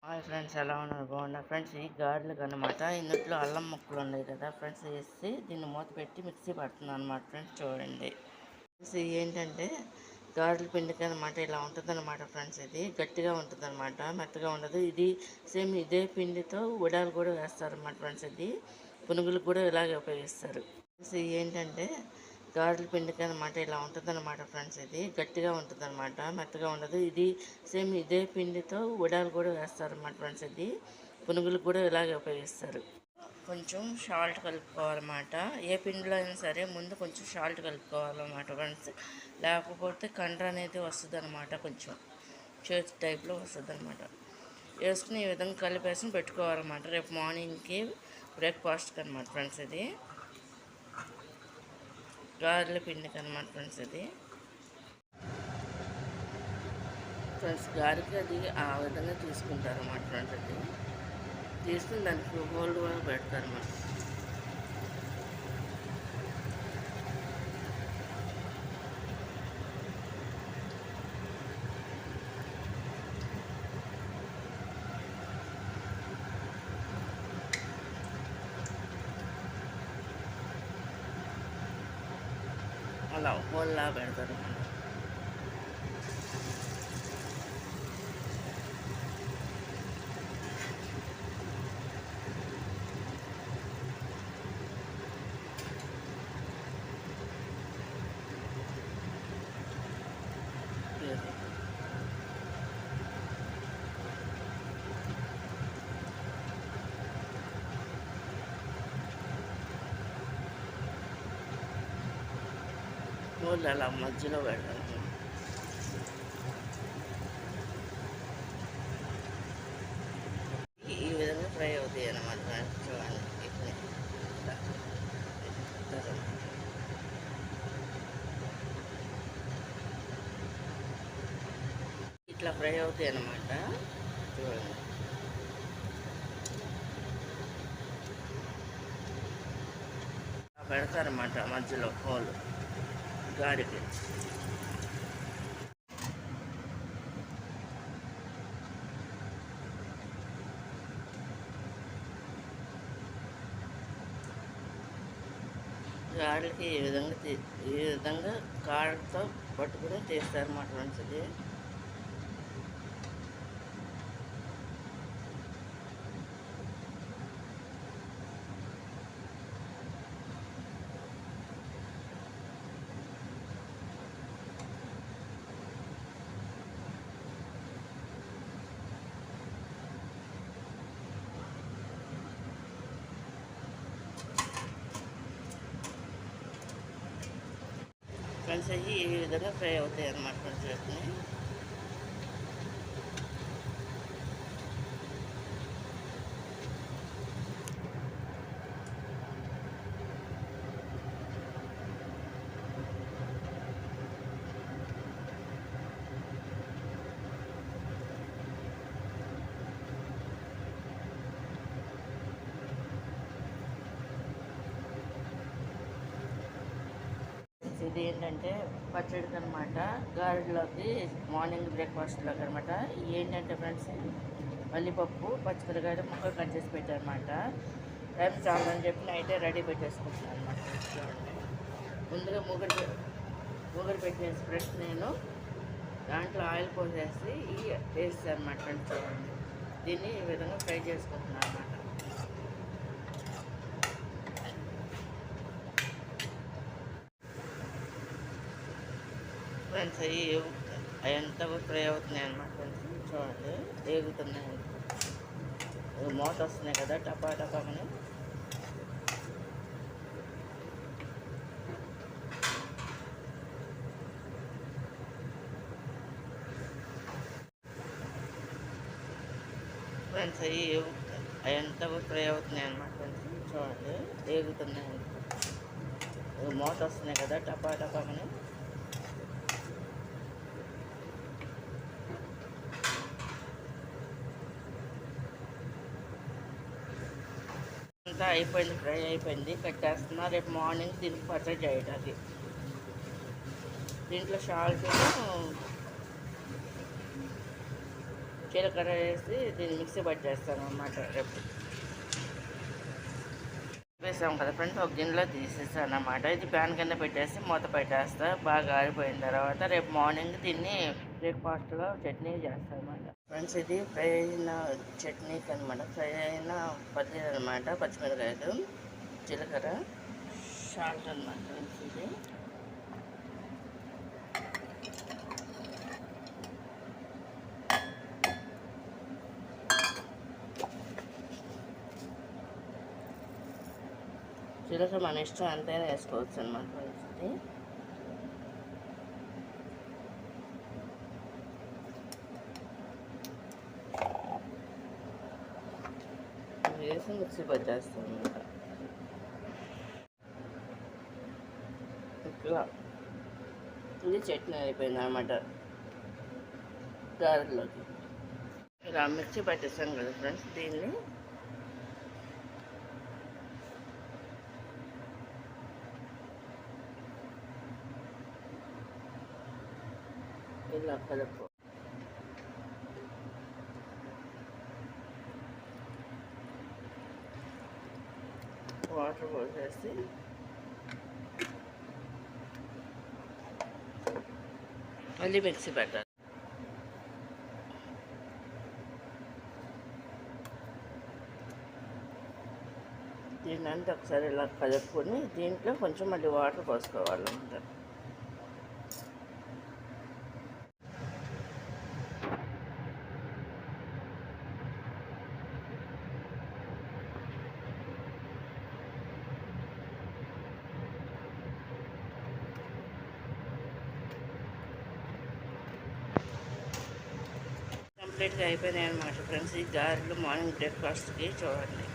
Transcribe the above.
Hi friends, ఎలా ఉన్నారు? బాగున్నారు ఫ్రెండ్స్. ఈ గారెలకు అనమాట ఇందులో అల్లం ముక్కలు ఉన్నాయి కదా ఫ్రెండ్స్, వేసి దీన్ని మూత పెట్టి మిక్సీ పడుతున్నాను అనమాట ఫ్రెండ్స్. చూడండి ఫ్రెండ్స్, ఏంటంటే గారెల పిండికి అనమాట ఇలా ఉంటుంది అనమాట ఫ్రెండ్స్. ఇది గట్టిగా ఉంటుంది అనమాట, మెత్తగా ఉండదు. ఇది సేమ్ ఇదే పిండితో వడాలు కూడా వేస్తారన్నమాట ఫ్రెండ్స్. ఇది పునుగులకు కూడా ఇలాగే ఉపయోగిస్తారు ఫ్రెండ్స్. ఏంటంటే గారెల పిండికి అనమాట ఇలా ఉంటుంది అనమాట ఫ్రెండ్స్. ఇది గట్టిగా ఉంటుంది అనమాట, మెత్తగా ఉండదు. ఇది సేమ్ ఇదే పిండితో వడాలు కూడా వేస్తారన్నమాట ఫ్రెండ్స్. ఇది పునుగులకు కూడా ఇలాగే ఉపయోగిస్తారు. కొంచెం సాల్ట్ కలుపుకోవాలన్నమాట. ఏ పిండిలో అయినా సరే ముందు కొంచెం సాల్ట్ కలుపుకోవాలన్నమాట ఫ్రెండ్స్. లేకపోతే కండ్ర అనేది వస్తుంది అనమాట, కొంచెం చేతి టైప్లో వస్తుంది అనమాట. వేసుకుని ఈ విధంగా కలిపేసి పెట్టుకోవాలన్నమాట. రేపు మార్నింగ్కి బ్రేక్ఫాస్ట్కి అనమాట ఫ్రెండ్స్. ఇది గారెల పిండికి అనమాట ఫ్రెండ్స్. ఇది ఫ్రెండ్స్ గారెకి అది ఆ విధంగా తీసుకుంటారు అన్నమాట ఫ్రెండ్స్. అది తీసుకుని దానికి హోల్డ్ కూడా పెడతారు అన్నమాట. అలా హోల్లా పెడతారు అన్నమాట. హోల్ అలా మధ్యలో పెడతారు. ఈ విధంగా ఫ్రై అవుతాయి అన్నమాట. చూడండి ఇట్లా ఫ్రై అవుతాయి అన్నమాట. చూడండి పెడతారన్నమాట మధ్యలో హోల్ గారికి. గారెలకి ఈ విధంగా కాళ్ళతో పట్టుకుని తీస్తారన్నమాట ఫ్రెండ్స్. ఇది ఫ్రెండ్స్ అయ్యి ఈ విధంగా ఫ్రై అవుతాయి అన్నమాట ఫ్రెండ్స్. వీటిని ఇది ఏంటంటే పచ్చడికి అనమాట, గారెలోకి మార్నింగ్ బ్రేక్ఫాస్ట్లోకి అనమాట. ఏంటంటే ఫ్రెండ్స్, పల్లిపప్పు పచ్చిమిరకాయలు ముక్కలు కట్ చేసి పెట్టారనమాట. టైం చాలని చెప్పి నైటే రెడీ పెట్టేసుకుంటున్నాను అనమాట. ముందుగా మూగరు పెట్టేసి ఫ్రెండ్స్ నేను దాంట్లో ఆయిల్ పోసేసి వేస్తాను అనమాట ఫ్రెండ్స్. చూడండి దీన్ని ఈ విధంగా ఫ్రై చేసుకుంటున్నాను అనమాట. ఫ్రెండ్స్ అవి అంతా ఫ్రై అవుతున్నాయి అన్నమాట ఫ్రెండ్స్. చూడండి వేగుతున్నాయి, మూత వస్తున్నాయి కదా టపా టపామని. ఫ్రెండ్స్ అవి అంతా ఫ్రై అవుతున్నాయి అన్నమాట ఫ్రెండ్స్. చూడండి వేగుతున్నాయి, మూత వస్తున్నాయి కదా టపా టపామని. అంతా అయిపోయింది, ఫ్రై అయిపోయింది. కట్టేస్తున్నా. రేపు మార్నింగ్ దీనికి పచ్చడి చేయడానికి. దీంట్లో సాల్ట్ జీలకర్ర వేసి దీన్ని మిక్సీ పట్టేస్తాను అన్నమాట. రేపు వేసాం కదా ఫ్రెండ్స్, ఒక గిన్నెలో తీసేస్తాను అన్నమాట. ఇది ప్యాన్ కింద పెట్టేసి మూత పెట్టేస్తా. బాగా ఆరిపోయిన తర్వాత రేపు మార్నింగ్ దీన్ని బ్రేక్ఫాస్ట్గా చట్నీ చేస్తాను అన్నమాట. ఫ్రెండ్స్ ఇది ఫ్రై అయిన చట్నీకి అనమాట. ఫ్రై అయిన పల్లీలు అనమాట, పచ్చిమిరకాయలు, జీలకర్ర, సాల్ట్ అనమాట. ఫ్రెండ్స్ ఇది జీలకర్ర మన ఇష్టం ఎంతైనా వేసుకోవచ్చు అనమాట. ఫ్రెండ్స్ ఇది వేసి మిక్సీ పట్టేస్తాం అనమాట. ఇట్లా ఇది చట్నీ అయిపోయింది అనమాట. గారెలోకి ఇలా మిక్సీ పట్టేస్తాం కదా ఫ్రెండ్స్, దీన్ని ఇలా కలుపు. వాటర్ పోసేసి మళ్ళీ మిక్సీ పెట్టాలి. దీన్ని అంతా ఒకసారి ఇలా కలుపుకొని దీంట్లో కొంచెం మళ్ళీ వాటర్ పోసుకోవాలన్నమాట. కంప్లీట్గా అయిపోయినాయి అన్నమాట ఫ్రెండ్స్. ఈ గారెలు మార్నింగ్ బ్రేక్ఫాస్ట్కి చూడండి.